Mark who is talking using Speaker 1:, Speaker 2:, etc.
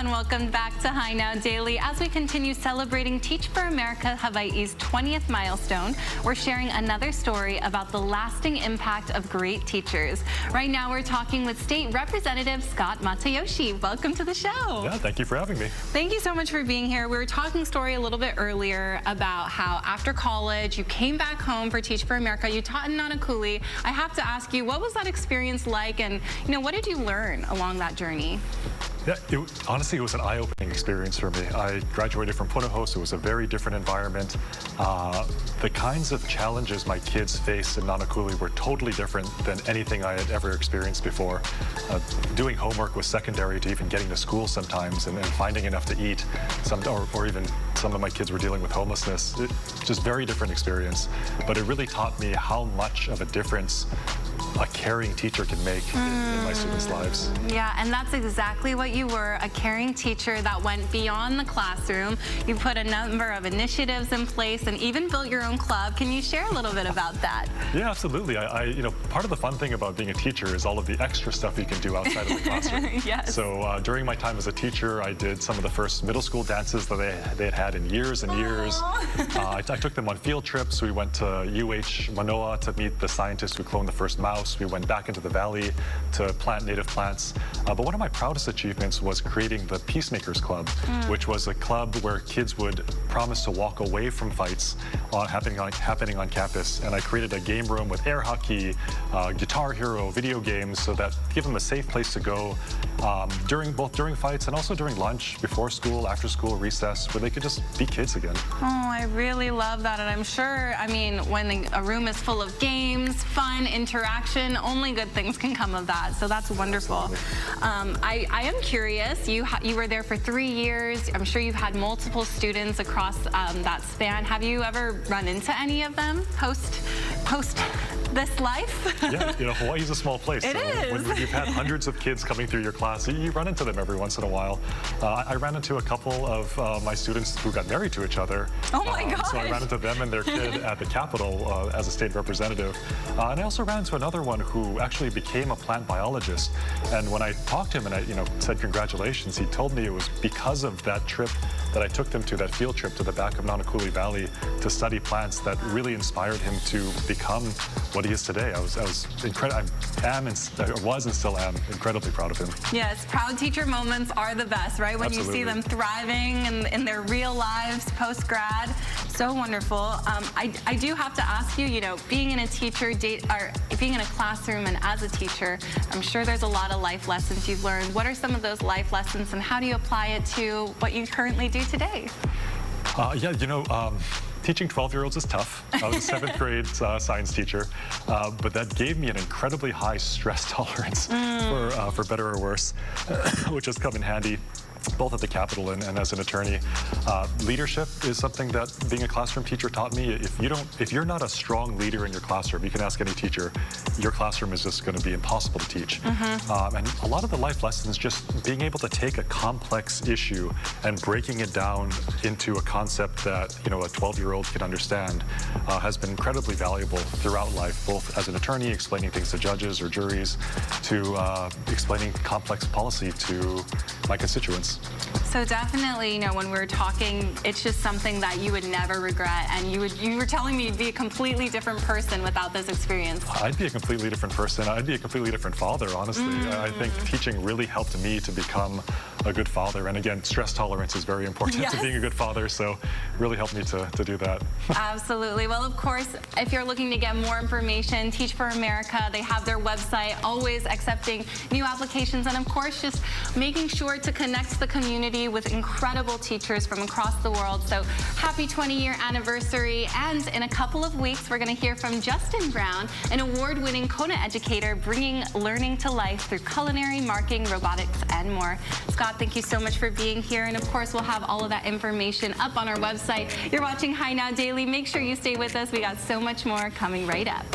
Speaker 1: and welcome back to Hi Now Daily. As we continue celebrating Teach for America Hawaii's 20th milestone, we're sharing another story about the lasting impact of great teachers. Right now we're talking with State Representative Scot Matayoshi. Welcome to the show.
Speaker 2: Yeah, thank you for having me.
Speaker 1: Thank you so much for being here. We were talking story a little bit earlier about how after college you came back home for Teach for America. You taught in Nānākuli. I have to ask you, what was that experience like, and what did you learn along that journey?
Speaker 2: Yeah, honestly, it was an eye-opening experience for me. I graduated from Punahou, so it was a very different environment. The kinds of challenges my kids faced in Nānākuli were totally different than anything I had ever experienced before. Doing homework was secondary to even getting to school sometimes, and finding enough to eat. Or even some of my kids were dealing with homelessness. Just very different experience. But it really taught me how much of a difference a caring teacher can make in my students' lives.
Speaker 1: Yeah, and that's exactly what you were, a caring teacher that went beyond the classroom. You put a number of initiatives in place and even built your own club. Can you share a little bit about that?
Speaker 2: Yeah, absolutely. Part of the fun thing about being a teacher is all of the extra stuff you can do outside of the classroom.
Speaker 1: Yes.
Speaker 2: So during my time as a teacher, I did some of the first middle school dances that they had had in years and years. I took them on field trips. We went to UH Manoa to meet the scientists who cloned the first mouse. We went back into the valley to plant native plants. But one of my proudest achievements was creating the Peacemakers Club, which was a club where kids would promise to walk away from fights happening on campus. And I created a game room with air hockey, Guitar Hero, video games, so that give them a safe place to go both during fights and also during lunch, before school, after school, recess, where they could just be kids again.
Speaker 1: Oh, I really love that. And I'm sure, when a room is full of games, fun, interaction, only good things can come of that. So that's wonderful. I am curious, you were there for 3 years. I'm sure you've had multiple students across that span. Have you ever run into any of them post this life?
Speaker 2: Yeah, Hawaii's a small place.
Speaker 1: It is.
Speaker 2: When you've had hundreds of kids coming through your class, you run into them every once in a while. I ran into a couple of my students who got married to each other.
Speaker 1: Oh my gosh.
Speaker 2: So I ran into them and their kid at the Capitol as a state representative. And I also ran into another one who actually became a plant biologist. And when I talked to him and I said congratulations, he told me it was because of that trip that I took them to, that field trip to the back of Nānākuli Valley to study plants, that really inspired him to become what he is today. I was and still am incredibly proud of him.
Speaker 1: Yes, proud teacher moments are the best, right? When
Speaker 2: Absolutely.
Speaker 1: You see them thriving in their real lives post-grad. So wonderful. I do have to ask you, being in a being in a classroom and as a teacher, I'm sure there's a lot of life lessons you've learned. What are some of those life lessons, and how do you apply it to what you currently do today?
Speaker 2: Teaching 12-year-olds is tough. I was a 7th grade science teacher, but that gave me an incredibly high stress tolerance, for better or worse, which has come in handy both at the Capitol and as an attorney. Leadership is something that being a classroom teacher taught me. If you're not a strong leader in your classroom, you can ask any teacher, your classroom is just going to be impossible to teach. And a lot of the life lessons, just being able to take a complex issue and breaking it down into a concept that a 12-year-old can understand, has been incredibly valuable throughout life, both as an attorney explaining things to judges or juries, to explaining complex policy to my constituents.
Speaker 1: So definitely, when we're talking, it's just something that you would never regret, and you were telling me you'd be a completely different person without this experience.
Speaker 2: I'd be a completely different person. I'd be a completely different father, honestly. I think teaching really helped me to become a good father. And again, stress tolerance is very important to being a good father, so really helped me to do that.
Speaker 1: Absolutely. Well, of course, if you're looking to get more information, Teach for America, they have their website, always accepting new applications, and of course, just making sure to connect the community with incredible teachers from across the world. So happy 20-year anniversary. And in a couple of weeks, we're going to hear from Justin Brown, an award-winning Kona educator, bringing learning to life through culinary, marketing, robotics, and more. Scott, thank you so much for being here. And of course, we'll have all of that information up on our website. You're watching Hi Now Daily. Make sure you stay with us. We got so much more coming right up.